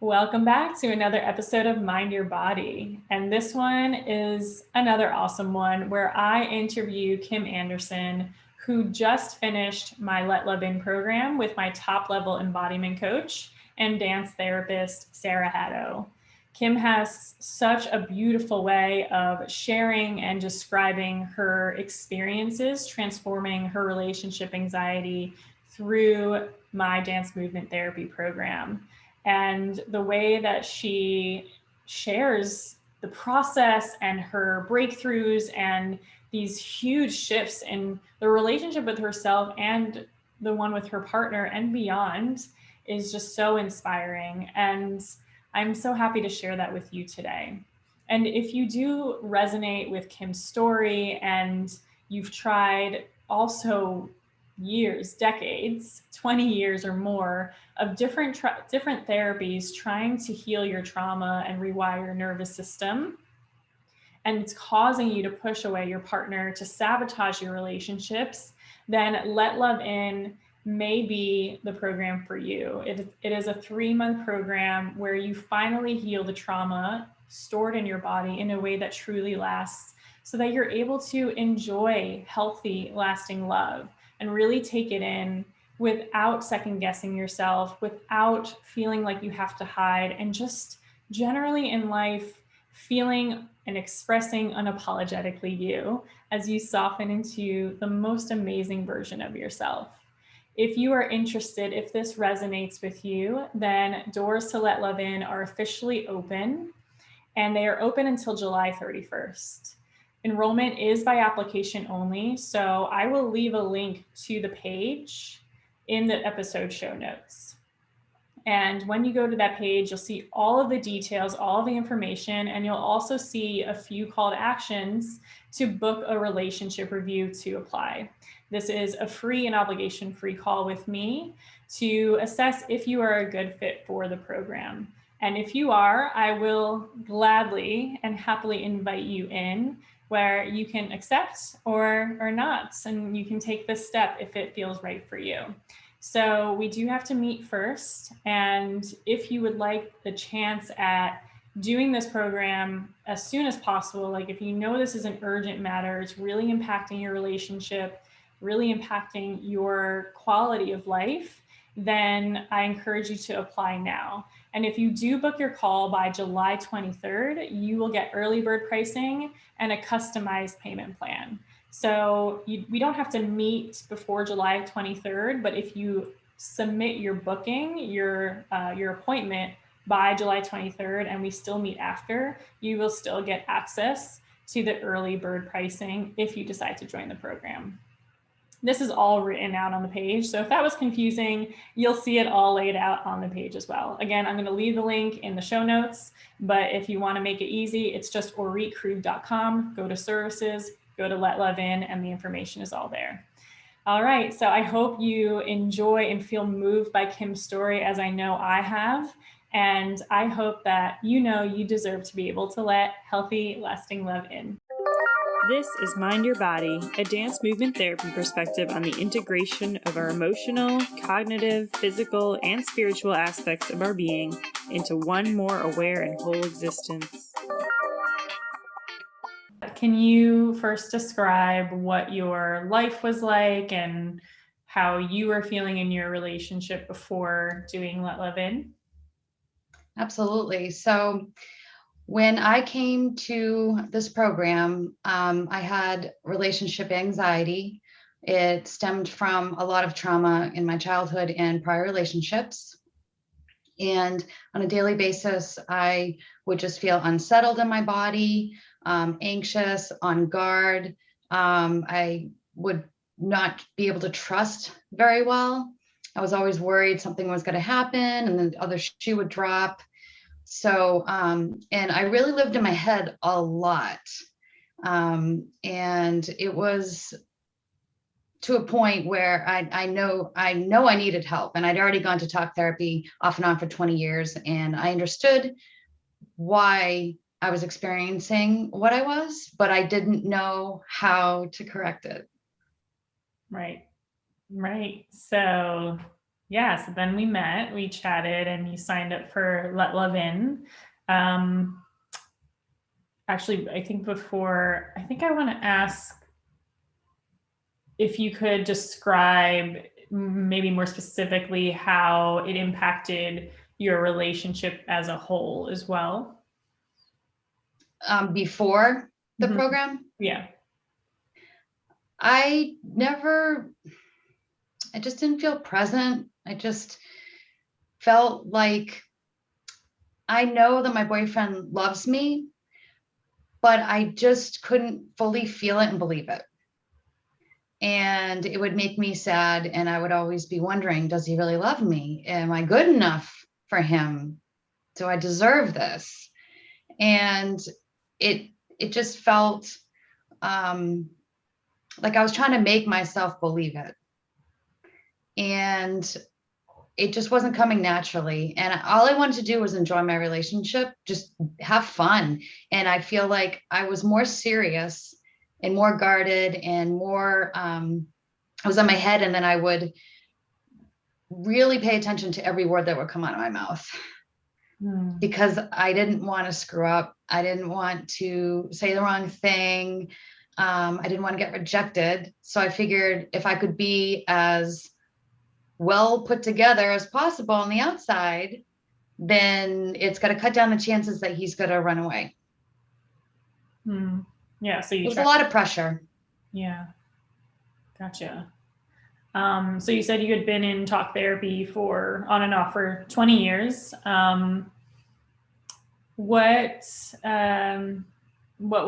Welcome back to another episode of Mind Your Body. And this one is another awesome one where I interview Kim Anderson, who just finished my Let Love In program with my top level embodiment coach and dance therapist, Sarah Haddo. Kim has such a beautiful way of sharing and describing her experiences, transforming her relationship anxiety through my dance movement therapy program. And the way that she shares the process and her breakthroughs and these huge shifts in the relationship with herself and the one with her partner and beyond is just so inspiring. And I'm so happy to share that with you today. And if you do resonate with Kim's story and you've tried also years, decades, 20 years or more of different therapies trying to heal your trauma and rewire your nervous system, and it's causing you to push away your partner, to sabotage your relationships, then Let Love In may be the program for you. It is a 3-month program where you finally heal the trauma stored in your body in a way that truly lasts, so that you're able to enjoy healthy, lasting love and really take it in without second guessing yourself, without feeling like you have to hide, and just generally in life feeling and expressing unapologetically you as you soften into the most amazing version of yourself. If you are interested, if this resonates with you, then doors to Let Love In are officially open, and they are open until July 31st. Enrollment is by application only, so I will leave a link to the page in the episode show notes. And when you go to that page, you'll see all of the details, all of the information, and you'll also see a few call to actions to book a relationship review to apply. This is a free and obligation-free call with me to assess if you are a good fit for the program. And if you are, I will gladly and happily invite you in, where you can accept or not, and you can take this step if it feels right for you. So we do have to meet first. And if you would like the chance at doing this program as soon as possible, like if you know this is an urgent matter, it's really impacting your relationship, really impacting your quality of life, then I encourage you to apply now. And if you do book your call by July 23rd, you will get early bird pricing and a customized payment plan. So we don't have to meet before July 23rd, but if you submit your booking, your appointment by July 23rd, and we still meet after, you will still get access to the early bird pricing if you decide to join the program. This is all written out on the page. So if that was confusing, you'll see it all laid out on the page as well. Again, I'm going to leave the link in the show notes, but if you want to make it easy, it's just oritkrug.com, go to services, go to Let Love In, and the information is all there. All right, so I hope you enjoy and feel moved by Kim's story, as I know I have. And I hope that you know you deserve to be able to let healthy, lasting love in. This is Mind Your Body, a dance movement therapy perspective on the integration of our emotional, cognitive, physical, and spiritual aspects of our being into one more aware and whole existence. Can you first describe what your life was like and how you were feeling in your relationship before doing Let Love In? Absolutely. So when I came to this program, I had relationship anxiety. It stemmed from a lot of trauma in my childhood and prior relationships. And on a daily basis, I would just feel unsettled in my body, anxious, on guard. I would not be able to trust very well. I was always worried something was going to happen and then the other shoe would drop. So, and I really lived in my head a lot. And it was to a point where I know I needed help, and I'd already gone to talk therapy off and on for 20 years. And I understood why I was experiencing what I was, but I didn't know how to correct it. Right. So Yeah, so then we met, we chatted, and you signed up for Let Love In. Um, Actually, I think I want to ask if you could describe maybe more specifically how it impacted your relationship as a whole as well. Before the program, Yeah. I just didn't feel present. I just felt like I know that my boyfriend loves me, but I just couldn't fully feel it and believe it. And it would make me sad. And I would always be wondering, does he really love me? Am I good enough for him? Do I deserve this? And it just felt like I was trying to make myself believe it. And it just wasn't coming naturally. And all I wanted to do was enjoy my relationship, just have fun. And I feel like I was more serious and more guarded and more, I was on my head. And then I would really pay attention to every word that would come out of my mouth because I didn't want to screw up. I didn't want to say the wrong thing. I didn't want to get rejected. So I figured if I could be as well put together as possible on the outside, then it's got to cut down the chances that he's going to run away. Yeah. So it was a lot of pressure. Yeah. Gotcha. So you said you had been in talk therapy for on and off for 20 years. What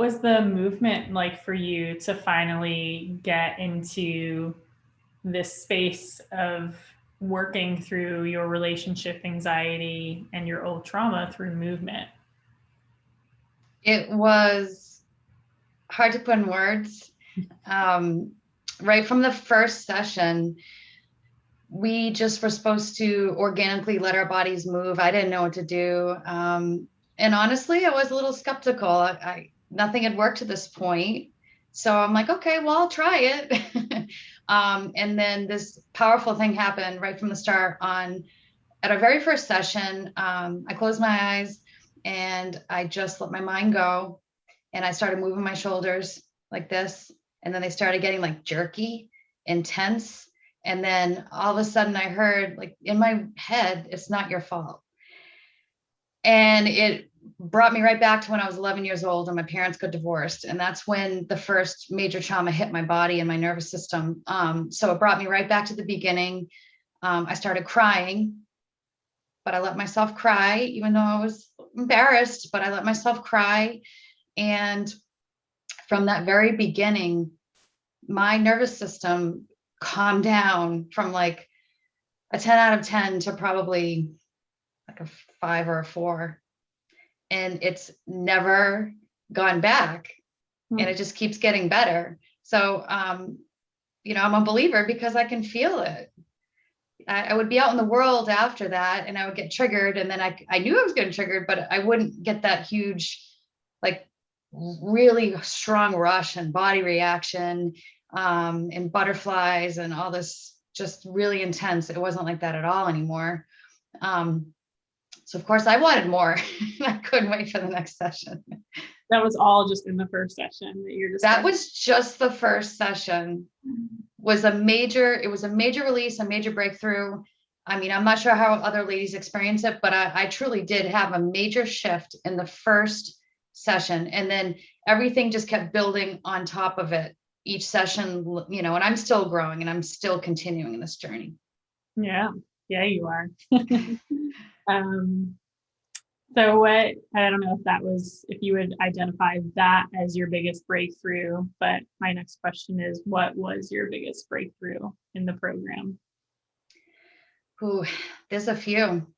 was the movement like for you to finally get into this space of working through your relationship anxiety and your old trauma through movement? It was hard to put in words. Right from the first session, we just were supposed to organically let our bodies move. I didn't know what to do. And honestly, I was a little skeptical. Nothing had worked to this point. So I'm like, okay, well, I'll try it. And then this powerful thing happened right from the start. At our very first session, I closed my eyes and I just let my mind go. And I started moving my shoulders like this. And then they started getting like jerky, intense. And then all of a sudden I heard like in my head, it's not your fault. And it brought me right back to when I was 11 years old and my parents got divorced. And that's when the first major trauma hit my body and my nervous system. So it brought me right back to the beginning. I started crying, but I let myself cry, even though I was embarrassed, but I let myself cry. And from that very beginning, my nervous system calmed down from like a 10 out of 10 to probably like a 5 or a 4. And it's never gone back. And it just keeps getting better. So, I'm a believer because I can feel it. I would be out in the world after that and I would get triggered. And then I knew I was getting triggered, but I wouldn't get that huge, like really strong rush and body reaction and butterflies and all this just really intense. It wasn't like that at all anymore. So of course I wanted more. I couldn't wait for the next session. That was all just in the first session that you're just. That was just the first session. It was a major release, a major breakthrough. I mean, I'm not sure how other ladies experience it, but I truly did have a major shift in the first session. And then everything just kept building on top of it each session, and I'm still growing and I'm still continuing this journey. Yeah, you are. So I don't know if you would identify that as your biggest breakthrough, but my next question is, what was your biggest breakthrough in the program? Ooh, there's a few.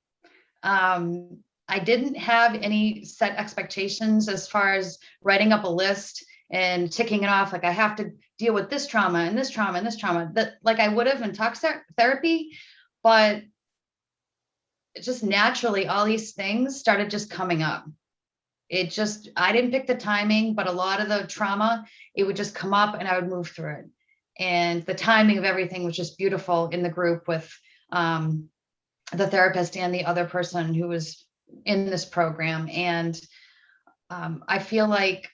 I didn't have any set expectations as far as writing up a list and ticking it off. Like I have to deal with this trauma and this trauma and this trauma that like I would have in talk therapy, but just naturally, all these things started just coming up. I didn't pick the timing, but a lot of the trauma, it would just come up and I would move through it. And the timing of everything was just beautiful in the group with the therapist and the other person who was in this program. And I feel like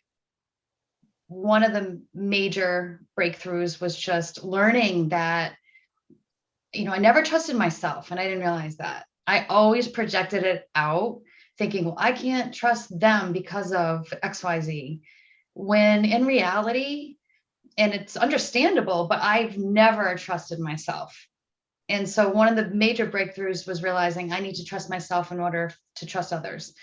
one of the major breakthroughs was just learning that, I never trusted myself, and I didn't realize that. I always projected it out, thinking, well, I can't trust them because of XYZ. When in reality, and it's understandable, but I've never trusted myself. And so one of the major breakthroughs was realizing I need to trust myself in order to trust others.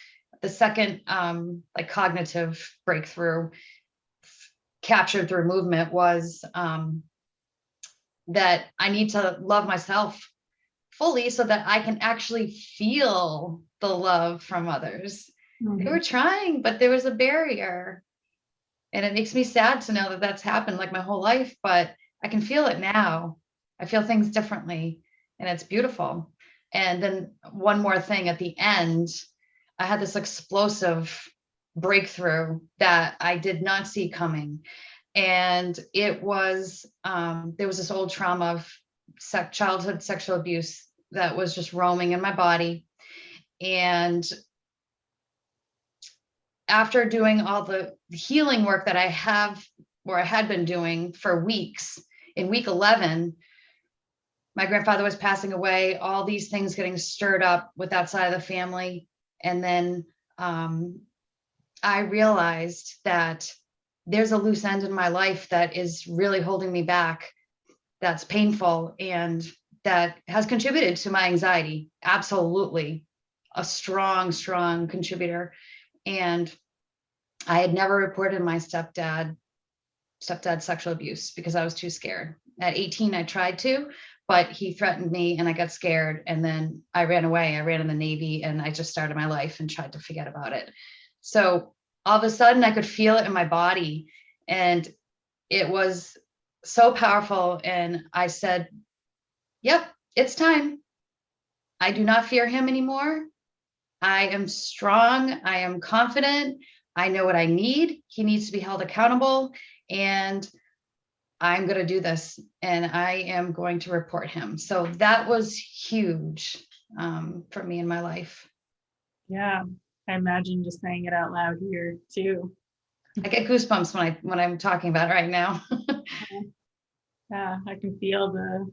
The second, like cognitive breakthrough captured through movement was that I need to love myself fully so that I can actually feel the love from others. They were trying, but there was a barrier. And it makes me sad to know that that's happened like my whole life, but I can feel it now. I feel things differently, and it's beautiful. And then one more thing at the end, I had this explosive breakthrough that I did not see coming. And it was, there was this old trauma of childhood sexual abuse that was just roaming in my body. And after doing all the healing work that I had been doing for weeks, in week 11, my grandfather was passing away, all these things getting stirred up with that side of the family. And then I realized that there's a loose end in my life that is really holding me back, that's painful, and that has contributed to my anxiety. Absolutely. A strong, strong contributor. And I had never reported my stepdad sexual abuse because I was too scared. At 18, I tried to, but he threatened me and I got scared. And then I ran away. I ran in the Navy and I just started my life and tried to forget about it. So all of a sudden I could feel it in my body, and it was so powerful. And I said, yep, it's time. I do not fear him anymore. I am strong. I am confident. I know what I need. He needs to be held accountable, and I'm going to do this, and I am going to report him. So that was huge for me in my life. Yeah, I imagine just saying it out loud here too. I get goosebumps when I'm talking about it right now. Yeah, I can feel the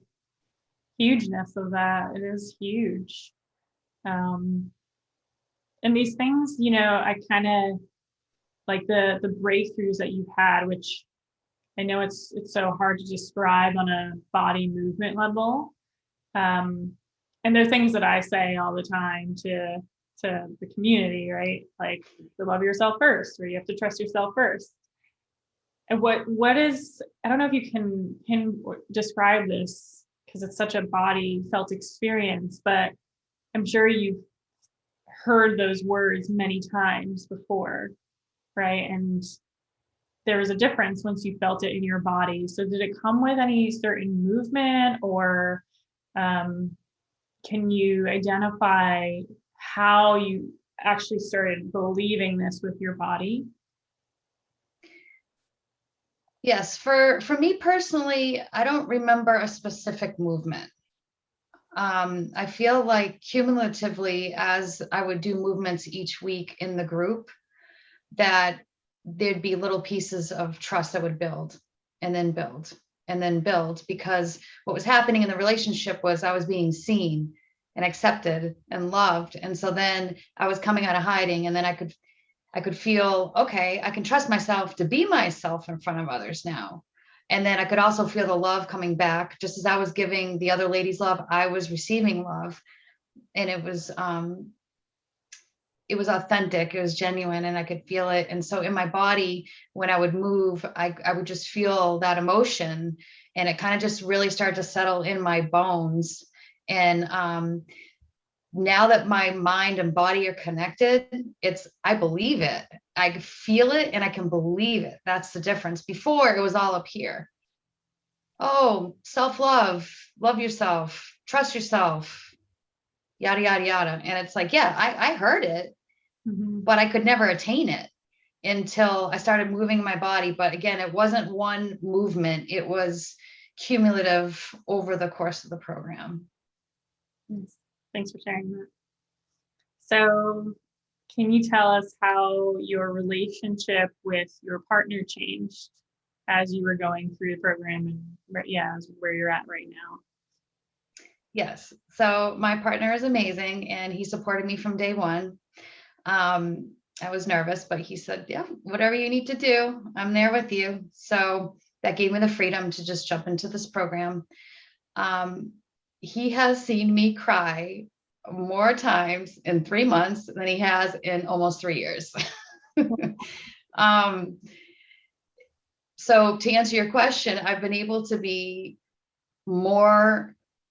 hugeness of that. It is huge. And these things, I kind of like the breakthroughs that you've had, which I know it's so hard to describe on a body movement level. And they're things that I say all the time to the community, right? Like, to love yourself first, or you have to trust yourself first. And what is, I don't know if you can describe this because it's such a body felt experience, but I'm sure you've heard those words many times before, right? And there was a difference once you felt it in your body. So did it come with any certain movement, or can you identify how you actually started believing this with your body? Yes, for me personally, I don't remember a specific movement. I feel like cumulatively, as I would do movements each week in the group, that there'd be little pieces of trust that would build and then build and then build, because what was happening in the relationship was I was being seen and accepted and loved. And so then I was coming out of hiding, and then I could feel, okay, I can trust myself to be myself in front of others now. And then I could also feel the love coming back. Just as I was giving the other ladies love, I was receiving love. And it was authentic, it was genuine, and I could feel it. And so in my body, when I would move, I would just feel that emotion, and it kind of just really started to settle in my bones. And now that my mind and body are connected, I believe it. I feel it and I can believe it. That's the difference. Before, it was all up here. Oh, self-love, love yourself, trust yourself, yada, yada, yada. And it's like, yeah, I heard it, but I could never attain it until I started moving my body. But again, it wasn't one movement. It was cumulative over the course of the program. Yes. Thanks for sharing that. So, can you tell us how your relationship with your partner changed as you were going through the program and where you're at right now? Yes. So my partner is amazing and he supported me from day one. I was nervous, but he said, yeah, whatever you need to do, I'm there with you. So that gave me the freedom to just jump into this program. He has seen me cry more times in 3 months than he has in almost 3 years. um, so to answer your question, I've been able to be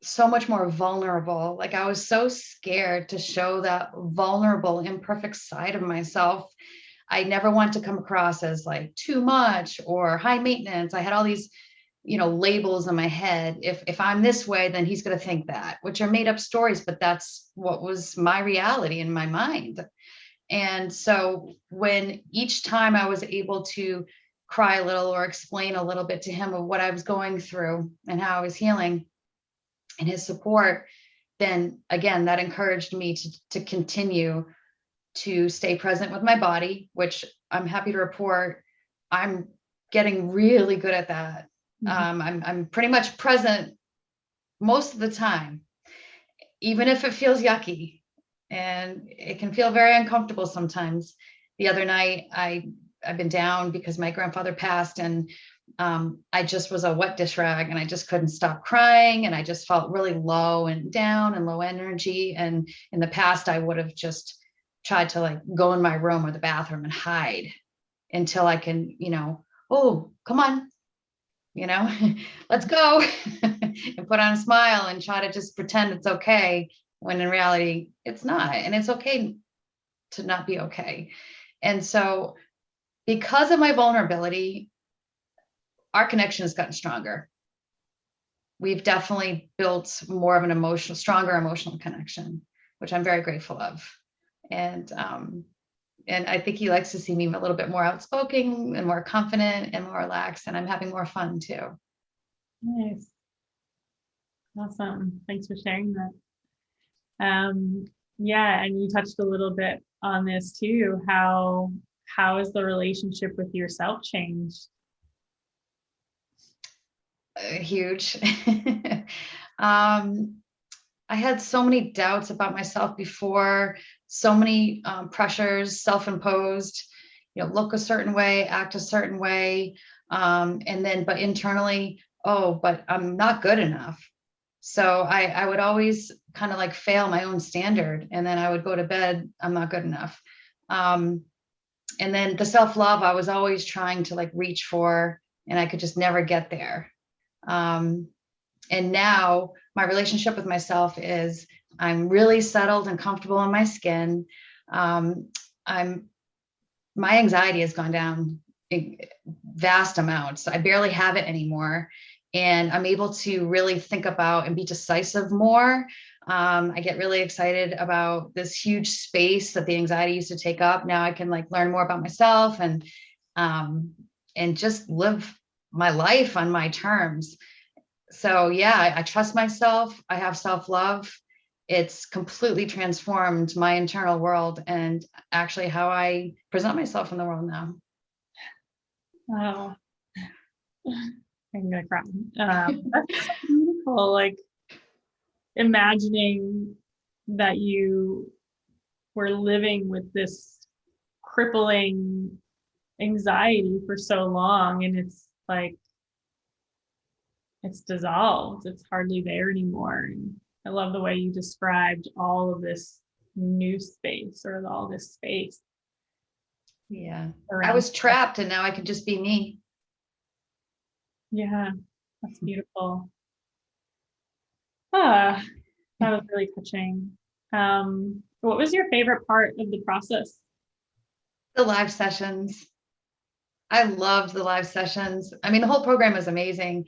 so much more vulnerable. Like I was so scared to show that vulnerable, imperfect side of myself. I never want to come across as like too much or high maintenance. I had all these, labels in my head. If I'm this way, then he's going to think that, which are made up stories, but that's what was my reality in my mind. And so when each time I was able to cry a little or explain a little bit to him of what I was going through and how I was healing, and his support, then again, that encouraged me to continue to stay present with my body, which I'm happy to report I'm getting really good at that. I'm pretty much present most of the time, even if it feels yucky, and it can feel very uncomfortable sometimes. The other night, I've been down because my grandfather passed, and I just was a wet dish rag and I just couldn't stop crying. And I just felt really low and down and low energy. And in the past, I would have just tried to like go in my room or the bathroom and hide until I can, oh, come on, let's go and put on a smile and try to just pretend it's okay. When in reality, it's not. And it's okay to not be okay. And so because of my vulnerability, our connection has gotten stronger. We've definitely built more of an stronger emotional connection, which I'm very grateful of. And I think he likes to see me a little bit more outspoken and more confident and more relaxed, and I'm having more fun too. Nice. Awesome. Thanks for sharing that. Yeah, and you touched a little bit on this too. How has the relationship with yourself changed? Huge. I had so many doubts about myself before, so many pressures, self-imposed, look a certain way, act a certain way. But internally, but I'm not good enough. So I would always kind of like fail my own standard. And then I would go to bed, I'm not good enough. And then the self-love, I was always trying to like reach for, and I could just never get there. And now my relationship with myself is I'm really settled and comfortable in my skin. My anxiety has gone down vast amounts. I barely have it anymore. And I'm able to really think about and be decisive more. I get really excited about this huge space that the anxiety used to take up. Now I can like learn more about myself and just live my life on my terms. So yeah, I trust myself. I have self-love. It's completely transformed my internal world and actually how I present myself in the world now. Wow. I'm gonna cry. That's so beautiful. Like imagining that you were living with this crippling anxiety for so long, and it's like it's dissolved. It's hardly there anymore. And I love the way you described all of this new space or all this space. Yeah. I was trapped and now I can just be me. Yeah, that's beautiful. That was really touching. What was your favorite part of the process? The live sessions. I loved the live sessions. I mean, the whole program is amazing.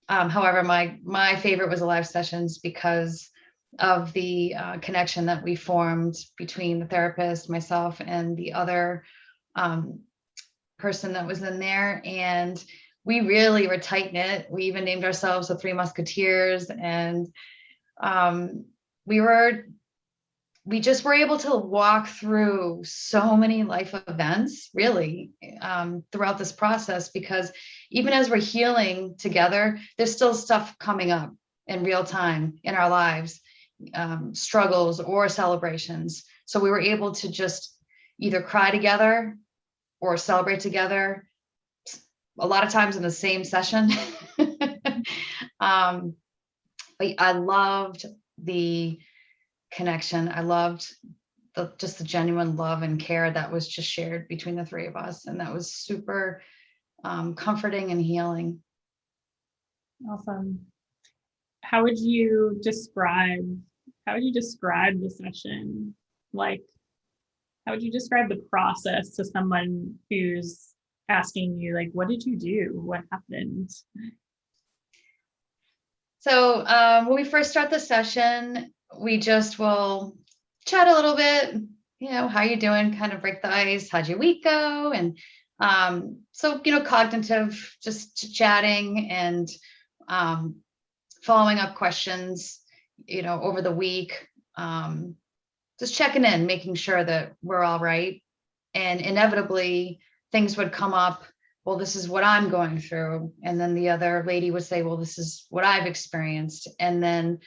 However, my favorite was the live sessions because of the connection that we formed between the therapist, myself, and the other person that was in there. And we really were tight knit. We even named ourselves the Three Musketeers. And um, we were we just were able to walk through so many life events, really, throughout this process, because even as we're healing together, there's still stuff coming up in real time in our lives, struggles or celebrations. So we were able to just either cry together or celebrate together, a lot of times in the same session. But I loved the connection. I loved just the genuine love and care that was just shared between the three of us. And that was super comforting and healing. Awesome. How would you describe the session? Like, how would you describe the process to someone who's asking you, like, what did you do? What happened? So when we first start the session, we just will chat a little bit, how you doing? Kind of break the ice. How'd your week go? And so, cognitive, just chatting and following up questions, over the week, just checking in, making sure that we're all right. And inevitably things would come up. Well, this is what I'm going through. And then the other lady would say, well, this is what I've experienced. And then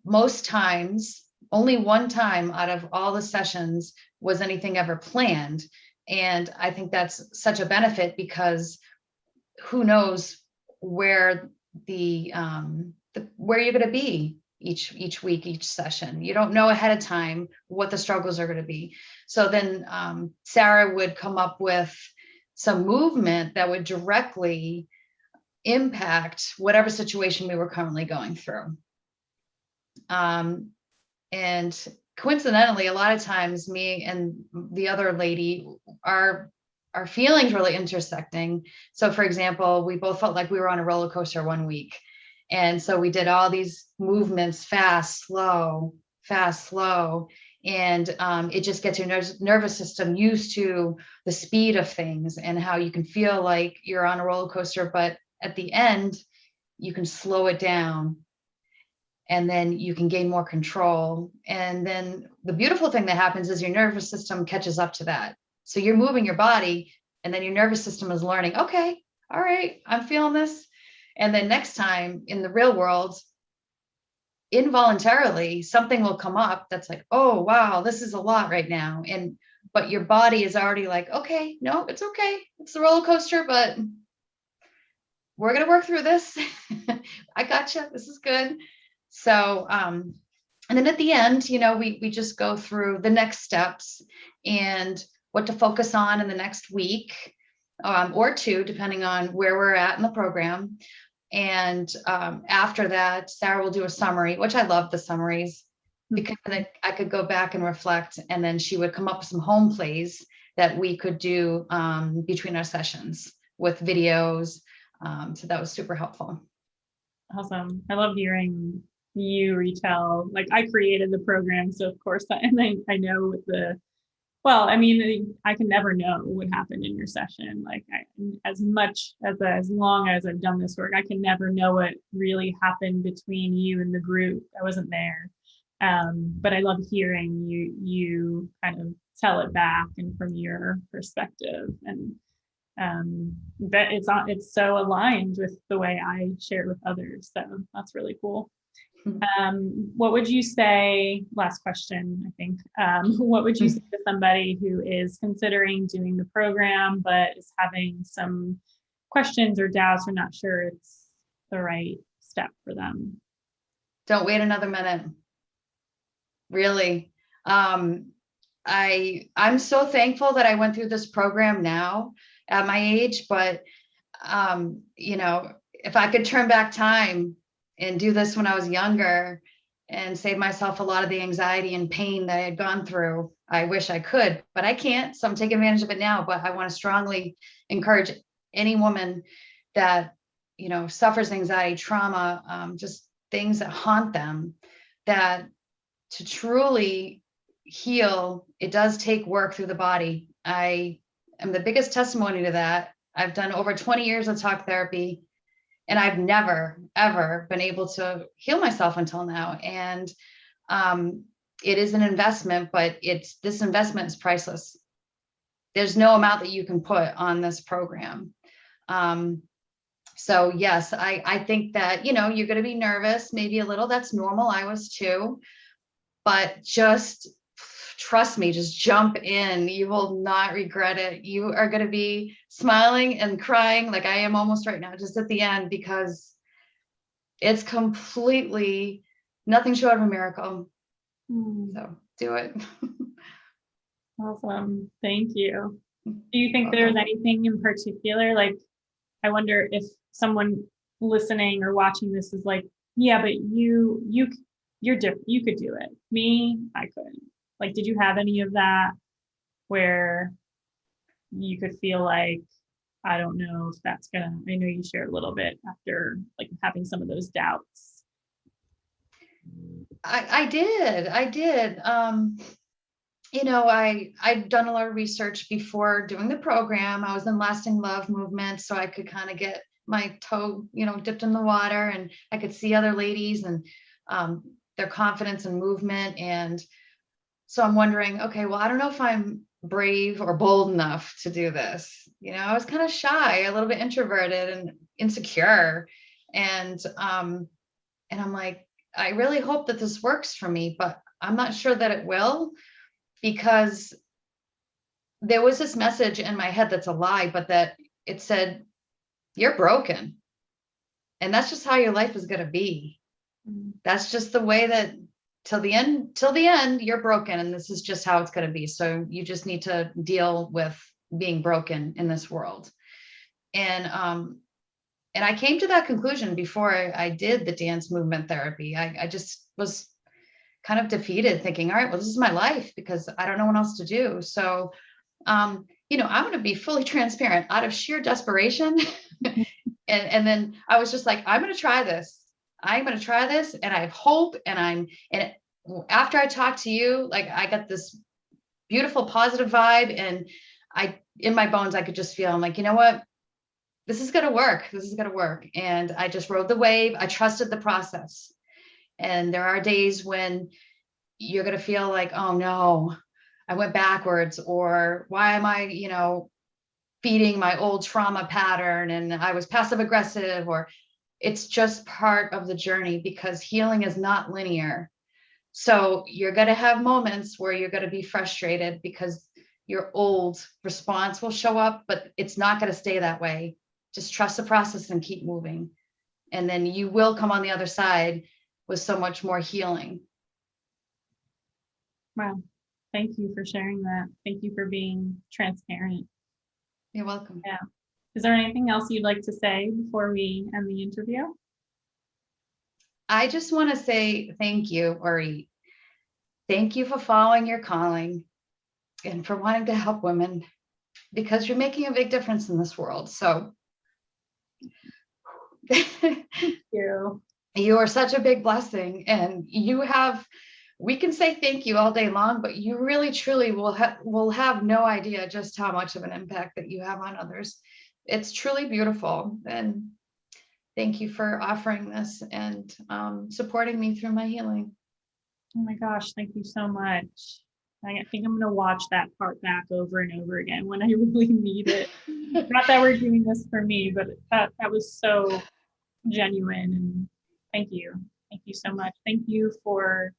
most times, only one time out of all the sessions was anything ever planned. And I think that's such a benefit, because who knows where where you're going to be each week, each session. You don't know ahead of time what the struggles are going to be. So then Sarah would come up with some movement that would directly impact whatever situation we were currently going through. And coincidentally, a lot of times me and the other lady, our feelings really intersecting. So for example, we both felt like we were on a roller coaster one week. And so we did all these movements, fast, slow, fast, slow. And it just gets your nervous system used to the speed of things and how you can feel like you're on a roller coaster, but at the end, you can slow it down and then you can gain more control. And then the beautiful thing that happens is your nervous system catches up to that. So you're moving your body and then your nervous system is learning, okay, all right, I'm feeling this. And then next time in the real world, involuntarily, something will come up that's like, oh, wow, this is a lot right now. But your body is already like, okay, no, it's okay. It's a roller coaster, but we're going to work through this. I gotcha. This is good. So, and then at the end, we just go through the next steps and what to focus on in the next week or two, depending on where we're at in the program. And after that, Sarah will do a summary, which I love the summaries, because I could go back and reflect, and then she would come up with some home plays that we could do between our sessions with videos. So that was super helpful. Awesome. I love hearing you retell, like, I created the program. So of course, and I know with I can never know what happened in your session. Like as long as I've done this work, I can never know what really happened between you and the group. I wasn't there. But I love hearing you kind of tell it back and from your perspective. And that it's so aligned with the way I share with others. So that's really cool. What would you say, last question, I think, what would you say to somebody who is considering doing the program, but is having some questions or doubts or not sure it's the right step for them? Don't wait another minute. Really. I'm so thankful that I went through this program now at my age, but if I could turn back time and do this when I was younger and save myself a lot of the anxiety and pain that I had gone through, I wish I could, but I can't. So I'm taking advantage of it now. But I want to strongly encourage any woman that, suffers anxiety, trauma, just things that haunt them, that to truly heal, it does take work through the body. I am the biggest testimony to that. I've done over 20 years of talk therapy. And I've never, ever been able to heal myself until now. And it is an investment, but this investment is priceless. There's no amount that you can put on this program. So yes, I think that, you're going to be nervous, maybe a little. That's normal. I was too, but just trust me, just jump in. You will not regret it. You are going to be smiling and crying like I am almost right now, just at the end, because it's completely nothing short of a miracle. So do it. Awesome. Thank you. Do you think there's anything in particular? Like, I wonder if someone listening or watching this is like, yeah, but you're different. You could do it. Me, I couldn't. Like, did you have any of that where you could feel like, I don't know if that's I know you shared a little bit after like having some of those doubts. I did. I'd done a lot of research before doing the program. I was in Lasting Love movement, so I could kind of get my toe, dipped in the water, and I could see other ladies and their confidence and movement. And so I'm wondering, okay, well, I don't know if I'm brave or bold enough to do this. I was kind of shy, a little bit introverted and insecure. And I'm like, I really hope that this works for me, but I'm not sure that it will, because there was this message in my head that's a lie, but that it said, you're broken. And that's just how your life is going to be. That's just the way that till the end, you're broken. And this is just how it's going to be. So you just need to deal with being broken in this world. And I came to that conclusion before I did the dance movement therapy. I just was kind of defeated, thinking, all right, well, this is my life because I don't know what else to do. So, I'm going to be fully transparent out of sheer desperation. and then I was just like, I'm going to try this. And I have hope. And after I talked to you, like, I got this beautiful, positive vibe, and in my bones, I could just feel, I'm like, you know what? This is going to work. And I just rode the wave. I trusted the process. And there are days when you're going to feel like, oh no, I went backwards, or why am I, feeding my old trauma pattern, and I was passive aggressive, or it's just part of the journey, because healing is not linear. So you're going to have moments where you're going to be frustrated because your old response will show up, but it's not going to stay that way. Just trust the process and keep moving. And then you will come on the other side with so much more healing. Wow. Thank you for sharing that. Thank you for being transparent. You're welcome. Yeah. Is there anything else you'd like to say before we end the interview? I just want to say thank you, Orit. Thank you for following your calling and for wanting to help women, because you're making a big difference in this world. So thank you. You are such a big blessing, and we can say thank you all day long, but you really, truly will have no idea just how much of an impact that you have on others. It's truly beautiful. And thank you for offering this and supporting me through my healing. Oh my gosh, thank you so much. I think I'm going to watch that part back over and over again when I really need it. Not that we're doing this for me, but that was so genuine. And thank you. Thank you so much. Thank you for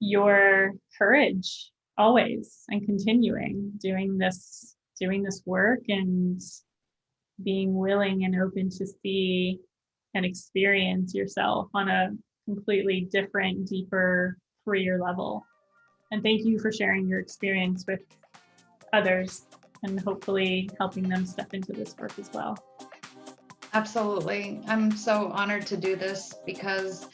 your courage always, and continuing doing this work, and being willing and open to see and experience yourself on a completely different, deeper, freer level. And thank you for sharing your experience with others, and hopefully helping them step into this work as well. Absolutely. I'm so honored to do this, because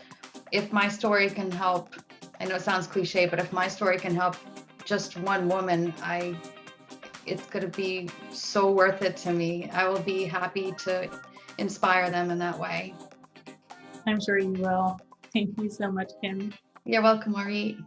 if my story can help, I know it sounds cliche, but if my story can help just one woman, it's going to be so worth it to me. I will be happy to inspire them in that way. I'm sure you will. Thank you so much, Kim. You're welcome, Orit.